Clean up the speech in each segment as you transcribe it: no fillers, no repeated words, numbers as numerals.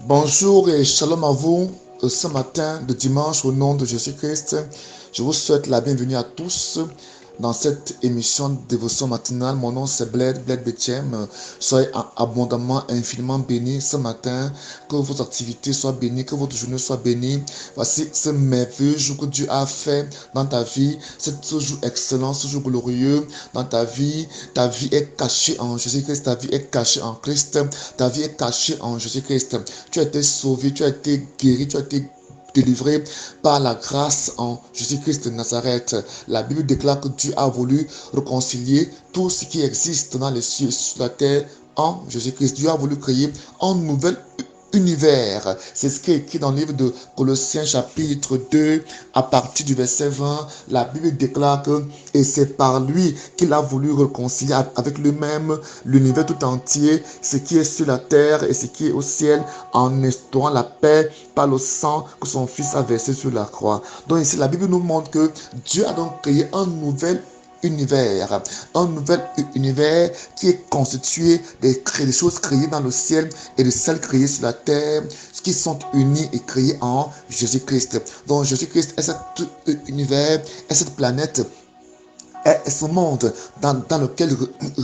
Bonjour et shalom à vous ce matin de dimanche au nom de Jésus-Christ. Je vous souhaite la bienvenue à tous dans cette émission de dévotion matinale. Mon nom c'est Bled Betchem. Soyez abondamment, infiniment bénis ce matin. Que vos activités soient bénies, que votre journée soit bénie. Voici ce merveilleux jour que Dieu a fait dans ta vie. Ce jour excellent, ce jour glorieux dans ta vie. Ta vie est cachée en Jésus-Christ. Ta vie est cachée en Christ. Ta vie est cachée en Jésus-Christ. Tu as été sauvé, tu as été guéri, tu as été délivré par la grâce en Jésus-Christ de Nazareth. La Bible déclare que Dieu a voulu réconcilier tout ce qui existe dans les cieux et sur la terre en Jésus-Christ. Dieu a voulu créer un nouvel univers. C'est ce qui est écrit dans le livre de Colossiens chapitre 2 à partir du verset 20. La Bible déclare que et c'est par lui qu'il a voulu réconcilier avec lui-même l'univers tout entier, ce qui est sur la terre et ce qui est au ciel, en instaurant la paix par le sang que son fils a versé sur la croix. Donc ici la Bible nous montre que Dieu a donc créé univers, un nouvel univers qui est constitué des choses créées dans le ciel et de celles créées sur la terre, qui sont unies et créées en Jésus-Christ. Donc Jésus-Christ est cet univers, est cette planète, est ce monde dans lequel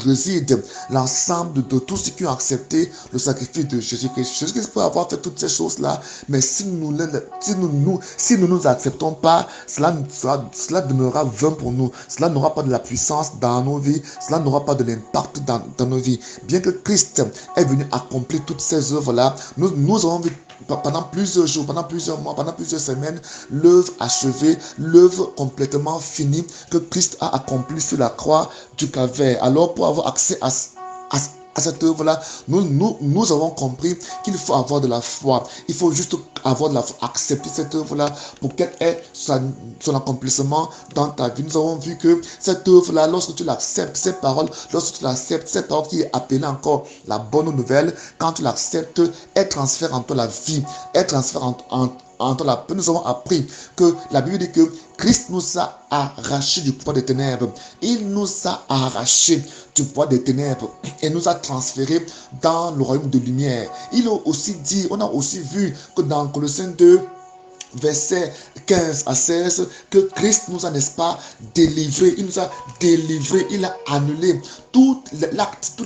réside l'ensemble de tous ceux qui ont accepté le sacrifice de Jésus-Christ. Jésus-Christ peut avoir fait toutes ces choses-là, mais si nous nous acceptons pas, cela demeurera vain pour nous. Cela n'aura pas de la puissance dans nos vies, cela n'aura pas de l'impact dans nos vies. Bien que Christ est venu accomplir toutes ces œuvres-là, nous avons vu pendant plusieurs jours, pendant plusieurs mois, pendant plusieurs semaines, l'œuvre achevée, l'œuvre complètement finie que Christ a accomplie sur la croix du Calvaire. Alors, pour avoir accès à cette œuvre-là, nous avons compris qu'il faut avoir de la foi. Il faut juste avoir de la foi, accepter cette œuvre-là pour qu'elle ait son accomplissement dans ta vie. Nous avons vu que cette œuvre-là, lorsque tu l'acceptes, ces paroles, lorsque tu l'acceptes, cette parole qui est appelée encore la bonne nouvelle, quand tu l'acceptes, elle transfère en toi la vie, elle transfère en toi la paix. Nous avons appris que la Bible dit que Christ nous a arrachés du pouvoir des ténèbres. Il nous a arrachés du pouvoir des ténèbres et nous a transférés dans le royaume de lumière. Il a aussi dit, on a aussi vu que dans Colossiens 2, verset 15 à 16, que Christ nous a, n'est-ce pas, délivrés. Il nous a délivrés, il a annulé tous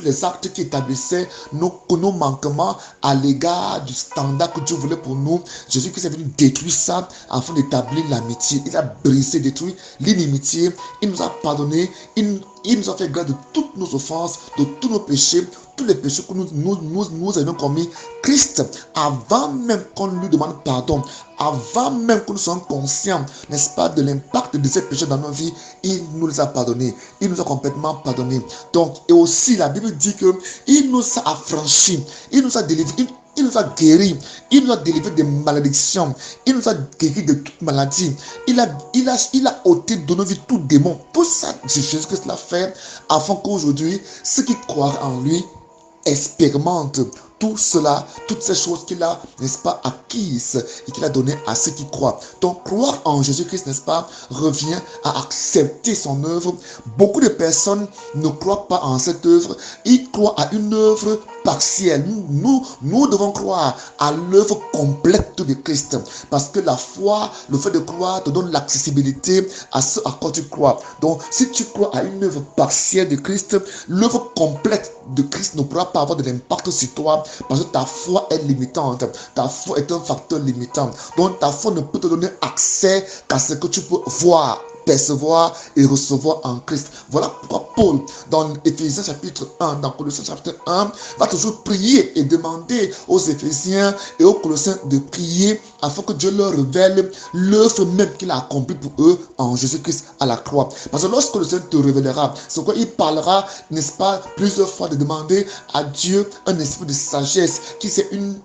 les actes qui établissaient nos manquements à l'égard du standard que Dieu voulait pour nous. Jésus-Christ est venu détruire ça afin d'établir l'amitié. Il a brisé, détruit l'inimitié. Il nous a pardonné. Il nous a fait grâce de toutes nos offenses, de tous nos péchés, tous les péchés que nous avions commis. Christ, avant même qu'on lui demande pardon, avant même que nous soyons conscients, n'est-ce pas, de l'impact de ces péchés dans nos vies, il nous les a pardonnés. Il nous a complètement pardonnés. Donc, et aussi, la Bible dit que il nous a affranchis, il nous a délivrés, il nous a guéris, il nous a délivrés des malédictions, il nous a guéris de toute maladie, il a ôté de nos vies tout démon. Tout ça, c'est Jésus-Christ l'a fait afin qu'aujourd'hui, ceux qui croient en lui expérimentent tout cela, toutes ces choses qu'il a, n'est-ce pas, acquises et qu'il a donné à ceux qui croient. Donc, croire en Jésus-Christ, n'est-ce pas, revient à accepter son œuvre. Beaucoup de personnes ne croient pas en cette œuvre, ils croient à une œuvre partielle. Nous devons croire à l'œuvre complète de Christ, parce que la foi, le fait de croire te donne l'accessibilité à ce à quoi tu crois. Donc, si tu crois à une œuvre partielle de Christ, l'œuvre complète de Christ ne pourra pas avoir de l'impact sur toi, parce que ta foi est limitante. Ta foi est un facteur limitant. Donc ta foi ne peut te donner accès qu'à ce que tu peux voir, percevoir et recevoir en Christ. Voilà pourquoi Paul, dans Éphésiens chapitre 1, dans Colossiens chapitre 1, va toujours prier et demander aux Éphésiens et aux Colossiens de prier afin que Dieu leur révèle l'œuvre même qu'il a accomplie pour eux en Jésus-Christ à la croix. Parce que lorsque le Seigneur te révélera, c'est quoi, il parlera, n'est-ce pas, plusieurs fois de demander à Dieu un esprit de sagesse, qui c'est une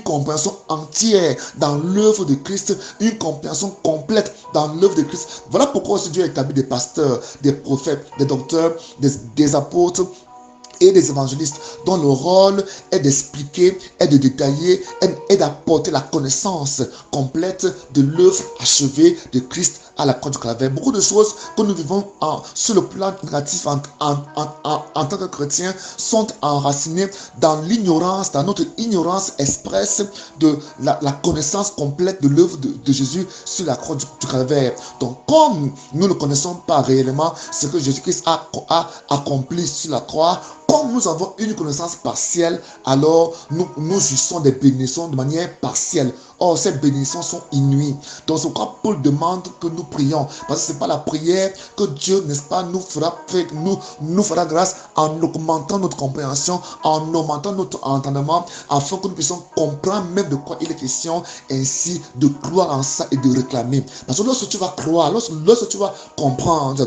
compréhension entière dans l'œuvre de Christ, une compréhension complète dans l'œuvre de Christ. Voilà pourquoi aussi Dieu a établi des pasteurs, des prophètes, des docteurs, des apôtres et des évangélistes dont le rôle est d'expliquer, est de détailler, est d'apporter la connaissance complète de l'œuvre achevée de Christ à la croix du calvaire. Beaucoup de choses que nous vivons sur le plan négatif en tant que chrétiens sont enracinées dans l'ignorance, dans notre ignorance expresse de la connaissance complète de l'œuvre de Jésus sur la croix du calvaire. Donc, comme nous ne connaissons pas réellement ce que Jésus-Christ a accompli sur la croix, comme nous avons une connaissance partielle, alors nous jouissons des bénédictions de manière partielle. Or, ces bénédictions sont inouïes. Donc, c'est pourquoi Paul demande que nous prions. Parce que ce n'est pas la prière que Dieu, n'est-ce pas, nous fera grâce en augmentant notre compréhension, en augmentant notre entendement, afin que nous puissions comprendre même de quoi il est question, ainsi de croire en ça et de réclamer. Parce que lorsque tu vas croire, lorsque tu vas comprendre,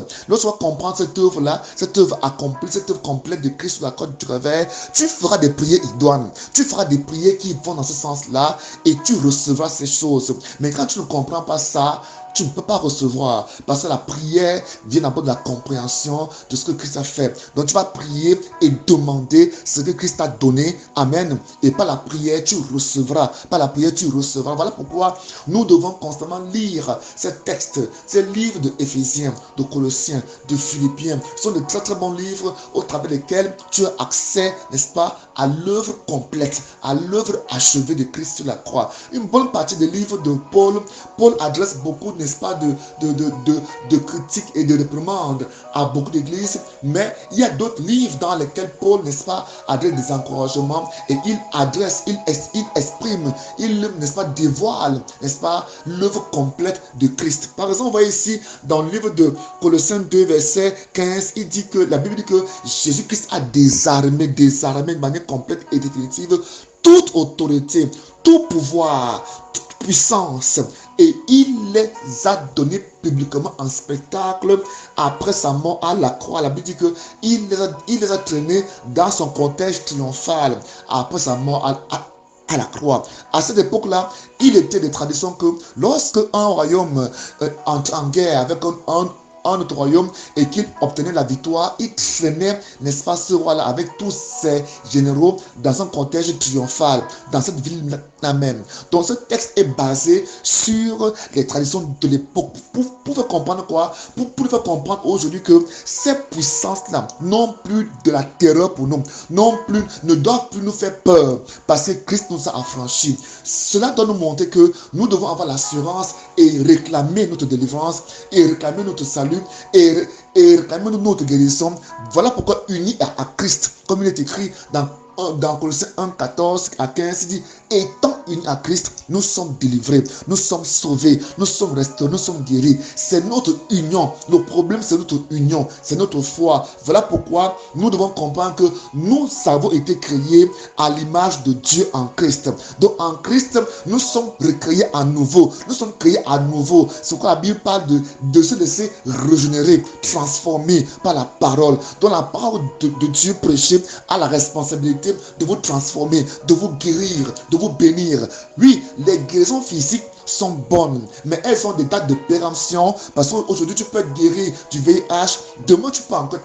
cette œuvre-là, cette œuvre accomplie, cette œuvre complète de Christ sur la croix du calvaire, tu feras des prières idoines. Tu feras des prières qui vont dans ce sens-là et tu recevras ces choses. Mais quand tu ne comprends pas ça, tu ne peux pas recevoir, parce que la prière vient d'abord de la compréhension de ce que Christ a fait. Donc tu vas prier et demander ce que Christ t'a donné. Amen. Et par la prière, tu recevras. Par la prière, tu recevras. Voilà pourquoi nous devons constamment lire ces textes, ces livres de Éphésiens, de Colossiens, de Philippiens. Ce sont de très très bons livres au travers desquels tu as accès, n'est-ce pas, à l'œuvre complète, à l'œuvre achevée de Christ sur la croix. Une bonne partie des livres de Paul adresse beaucoup, n'est-ce pas, de critiques et de réprimandes à beaucoup d'églises, mais il y a d'autres livres dans lesquels Paul, n'est-ce pas, adresse des encouragements et il exprime, n'est-ce pas, dévoile, n'est-ce pas, l'œuvre complète de Christ. Par exemple, on voit ici dans le livre de Colossiens 2, verset 15, la Bible dit que Jésus-Christ a désarmé de manière complète et définitive toute autorité, tout pouvoir, toute puissance, et il les a donnés publiquement en spectacle après sa mort à la croix. La Bible dit qu'il les a traînés dans son cortège triomphal après sa mort à la croix. À cette époque-là, il était de tradition que lorsque un royaume entre en guerre avec un autre royaume et qu'il obtenait la victoire, il traînait, n'est-ce pas, ce roi-là avec tous ses généraux dans un cortège triomphal dans cette ville-là même. Donc ce texte est basé sur les traditions de l'époque pour faire comprendre quoi? Pour faire comprendre aujourd'hui que ces puissances-là n'ont plus de la terreur pour nous, ne doivent plus nous faire peur parce que Christ nous a affranchis. Cela doit nous montrer que nous devons avoir l'assurance et réclamer notre délivrance et réclamer notre salut et réclamer notre guérison. Voilà pourquoi unis à Christ, comme il est écrit dans Colossiens 1, 14 à 15, il dit, étant unis à Christ, nous sommes délivrés, nous sommes sauvés, nous sommes restaurés, nous sommes guéris. C'est notre union. Le problème, c'est notre union, c'est notre foi. Voilà pourquoi nous devons comprendre que nous avons été créés à l'image de Dieu en Christ. Donc en Christ, nous sommes recréés à nouveau. Nous sommes créés à nouveau. C'est pourquoi la Bible parle de se laisser régénérer, transformer par la parole. Donc la parole de Dieu prêchée a la responsabilité de vous transformer, de vous guérir, de vous bénir. Oui, les guérisons physiques sont bonnes, mais elles ont des dates de péremption, parce qu'aujourd'hui tu peux être guéri du VIH, demain tu peux encore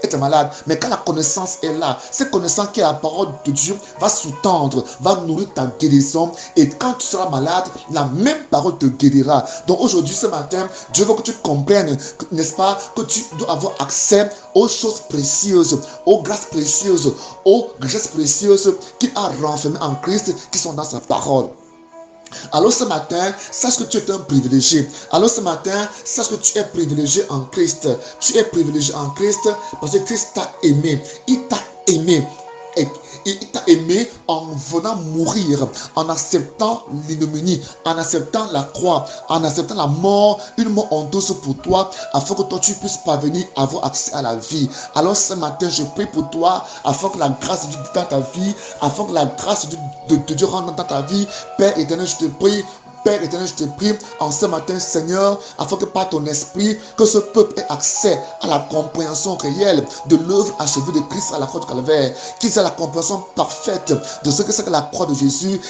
être malade, mais quand la connaissance est là, cette connaissance qui est la parole de Dieu va sous-tendre, va nourrir ta guérison, et quand tu seras malade, la même parole te guérira. Donc aujourd'hui, ce matin, Dieu veut que tu comprennes, n'est-ce pas, que tu dois avoir accès aux choses précieuses, aux grâces précieuses, aux richesses précieuses qu'il a renfermées en Christ, qui sont dans sa parole. Alors ce matin, sache que tu es un privilégié. Alors ce matin, sache que tu es privilégié en Christ. Tu es privilégié en Christ parce que Christ t'a aimé. Il t'a aimé. Et il t'a aimé en venant mourir, en acceptant l'ignominie, en acceptant la croix, en acceptant la mort, une mort honteuse pour toi, afin que toi tu puisses parvenir à avoir accès à la vie. Alors ce matin, je prie pour toi, afin que la grâce de Dieu dans ta vie, afin que la grâce de Dieu rentre dans ta vie. Père éternel, je te prie. Père éternel, je te prie en ce matin, Seigneur, afin que par ton esprit, que ce peuple ait accès à la compréhension réelle de l'œuvre achevée de Christ à la croix du calvaire, qu'ils aient la compréhension parfaite de ce que c'est que la croix de Jésus,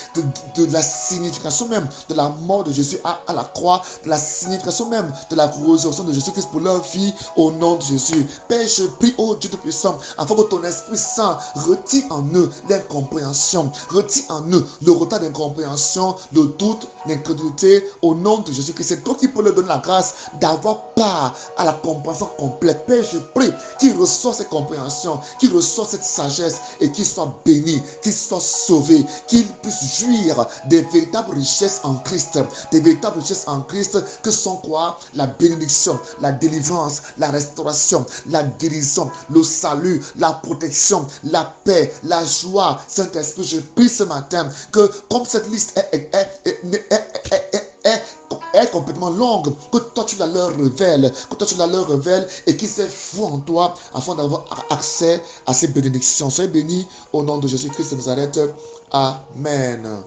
de la signification même de la mort de Jésus à la croix, de la signification même de la résurrection de Jésus-Christ pour leur vie, au nom de Jésus. Père, je prie, ô Dieu Tout-Puissant, afin que ton Esprit Saint retire en eux l'incompréhension, retire en eux le retard d'incompréhension, le doute, l'incrédulité au nom de Jésus-Christ. C'est toi qui peux leur donner la grâce d'avoir part à la compréhension complète. Père, je prie qu'ils reçoivent cette compréhension, qu'ils reçoivent cette sagesse et qu'ils soient bénis, qu'ils soient sauvés, qu'ils puissent jouir des véritables richesses en Christ, des véritables richesses en Christ que sont quoi? La bénédiction, la délivrance, la restauration, la guérison, le salut, la protection, la paix, la joie. Saint-Esprit, je prie ce matin que comme cette liste est complètement longue, que toi tu la leur révèles, et qu'ils aient foi en toi afin d'avoir accès à ces bénédictions. Soyez bénis au nom de Jésus-Christ de Nazareth. Amen.